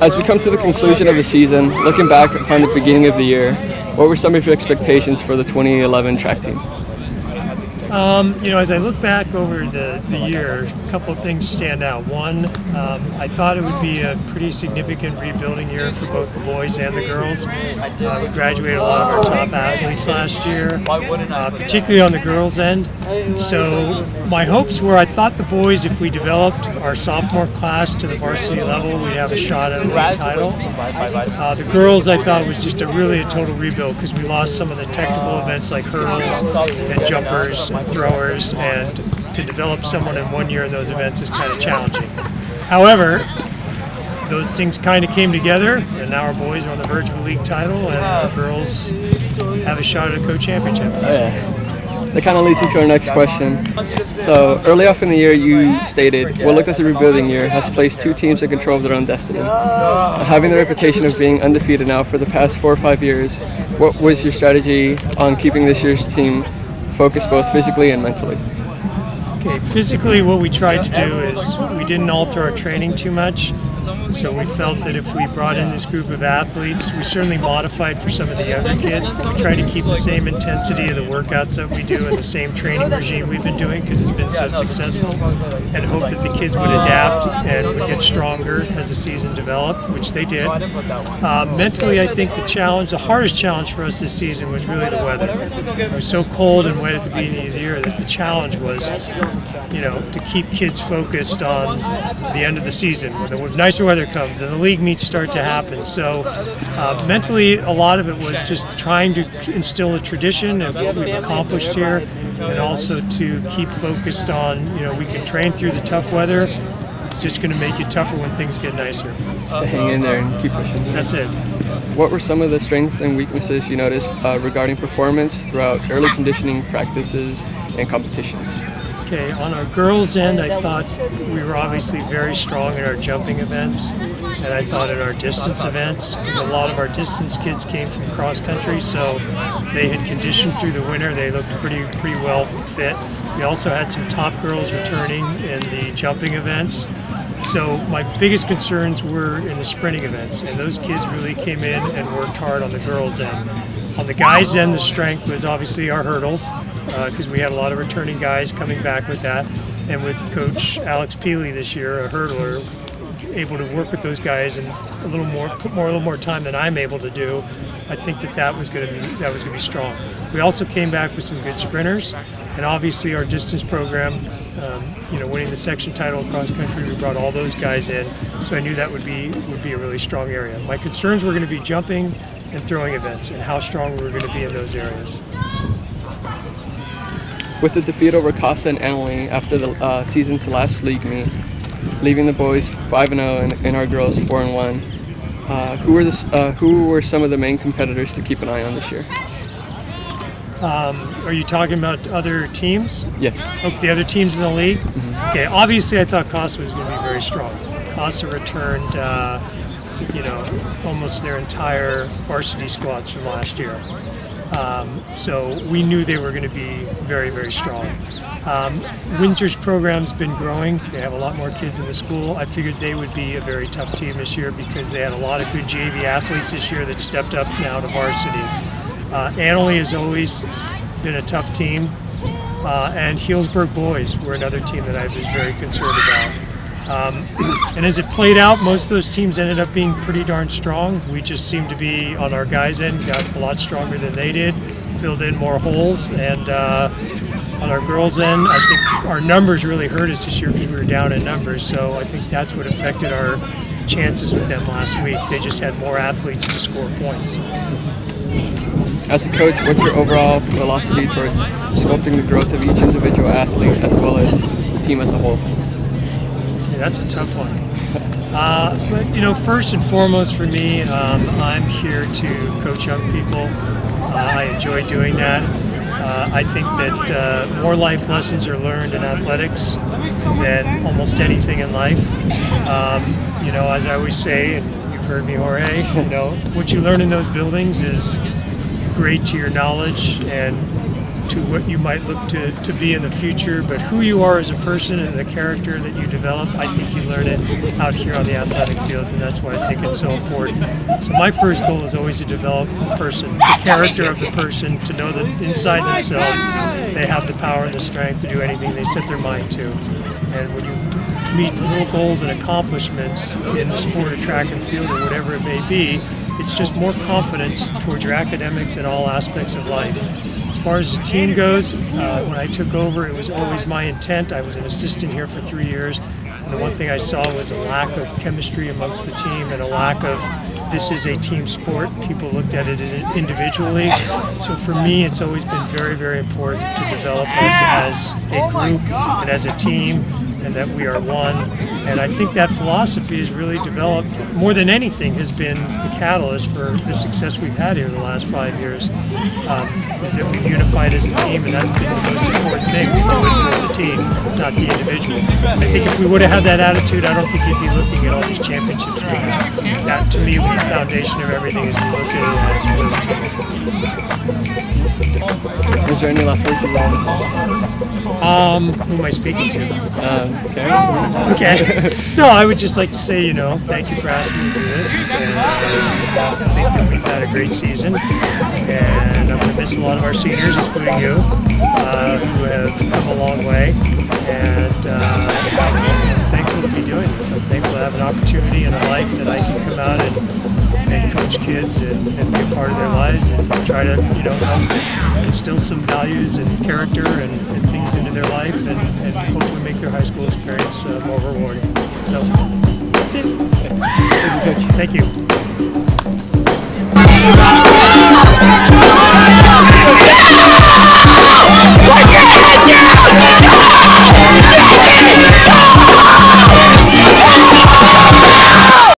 As we come to the conclusion of the season, looking back upon the beginning of the year, what were some of your expectations for the 2011 track team? You know, as I look back over the year, a couple of things stand out. One, I thought it would be a pretty significant rebuilding year for both the boys and the girls. We graduated a lot of our top athletes last year, particularly on the girls' end. So my hopes were, I thought the boys, if we developed our sophomore class to the varsity level, we'd have a shot at a league title. The girls, I thought, was just really a total rebuild because we lost some of the technical events like hurdles and jumpers and throwers, and to develop someone in 1 year in those events is kind of challenging. However, those things kind of came together, and now our boys are on the verge of a league title, and the girls have a shot at a co-championship. That kind of leads into our next question. So early off in the year, you stated, what looked as a rebuilding year has placed two teams in control of their own destiny. Having the reputation of being undefeated now for the past 4 or 5 years, what was your strategy on keeping this year's team focused both physically and mentally? Okay, physically what we tried to do is we didn't alter our training too much. So we felt that if we brought in this group of athletes, we certainly modified for some of the younger kids, but we tried to keep the same intensity of the workouts that we do and the same training regime we've been doing because it's been so successful, and hope that the kids would adapt and would get stronger as the season developed, which they did. Mentally, I think the hardest challenge for us this season was really the weather. It was so cold and wet at the beginning of the year that the challenge was, you know, to keep kids focused on the end of the season when the nicer weather comes and the league meets start to happen. So mentally, a lot of it was just trying to instill a tradition of what we've accomplished here, and also to keep focused on, you know, we can train through the tough weather. It's just going to make it tougher when things get nicer. So hang in there and keep pushing. That's it. What were some of the strengths and weaknesses you noticed regarding performance throughout early conditioning practices and competitions? Okay, on our girls' end, I thought we were obviously very strong in our jumping events, and I thought in our distance events, because a lot of our distance kids came from cross country, so they had conditioned through the winter. They looked pretty well fit. We also had some top girls returning in the jumping events. So my biggest concerns were in the sprinting events, and those kids really came in and worked hard on the girls' end. On the guys' end, the strength was obviously our hurdles, because we had a lot of returning guys coming back with that. And with Coach Alex Peely this year, a hurdler, able to work with those guys and a little more time than I'm able to do, I think that was going to be strong. We also came back with some good sprinters, and obviously our distance program, you know, winning the section title across country, we brought all those guys in, so I knew that would be a really strong area. My concerns were going to be jumping and throwing events, and how strong we were going to be in those areas. With the defeat over Casa and Annalee after the season's last league meet, leaving the boys 5-0 and our girls 4-1, who were some of the main competitors to keep an eye on this year? Are you talking about other teams? Yes. Oh, the other teams in the league? Mm-hmm. Okay, obviously I thought Casa was going to be very strong. Casa returned, you know, almost their entire varsity squads from last year. So we knew they were going to be very strong. Windsor's program's been growing. They have a lot more kids in the school. I figured they would be a very tough team this year because they had a lot of good JV athletes this year that stepped up now to varsity. Annalee has always been a tough team, and Healdsburg boys were another team that I was very concerned about. And as it played out, most of those teams ended up being pretty darn strong. We just seemed to be, on our guys' end, got a lot stronger than they did, filled in more holes, and on our girls' end, I think our numbers really hurt us this year because we were down in numbers, so I think that's what affected our chances with them last week. They just had more athletes to score points. As a coach, what's your overall philosophy towards sculpting the growth of each individual athlete as well as the team as a whole? That's a tough one. But, you know, first and foremost for me, I'm here to coach young people. I enjoy doing that. I think that more life lessons are learned in athletics than almost anything in life. You know, as I always say, and you've heard me, Jorge, you know, what you learn in those buildings is great to your knowledge and to what you might look to be in the future, but who you are as a person and the character that you develop, I think you learn it out here on the athletic fields, and that's why I think it's so important. So my first goal is always to develop the person, the character of the person, to know that inside themselves they have the power and the strength to do anything they set their mind to. And when you meet little goals and accomplishments in the sport of track and field or whatever it may be, it's just more confidence towards your academics and all aspects of life. As far as the team goes, when I took over, it was always my intent. I was an assistant here for 3 years, and the one thing I saw was a lack of chemistry amongst the team and a lack of, this is a team sport. People looked at it individually. So for me, it's always been very, very important to develop us as a group and as a team, and that we are one. And I think that philosophy has really developed, more than anything, has been the catalyst for the success we've had here the last 5 years, is that we've unified as a team, and that's been the most important thing. We do it for the team, not the individual. I think if we would have had that attitude, I don't think you'd be looking at all these championships we have. That, to me, was the foundation of everything, as we look at it as we're a team. Is there any last words you want? Who am I speaking to? Karen? Okay. No, I would just like to say, thank you for asking me to do this. And I think that we've had a great season, and I'm going to miss a lot of our seniors, including you, who have come a long way. And I'm thankful to be doing this. I'm thankful to have an opportunity in a life that I can come out and coach kids and be a part of their lives and try to, help instill some values and character and things into their life and hopefully make their high school experience more rewarding. So that's it. Thank you.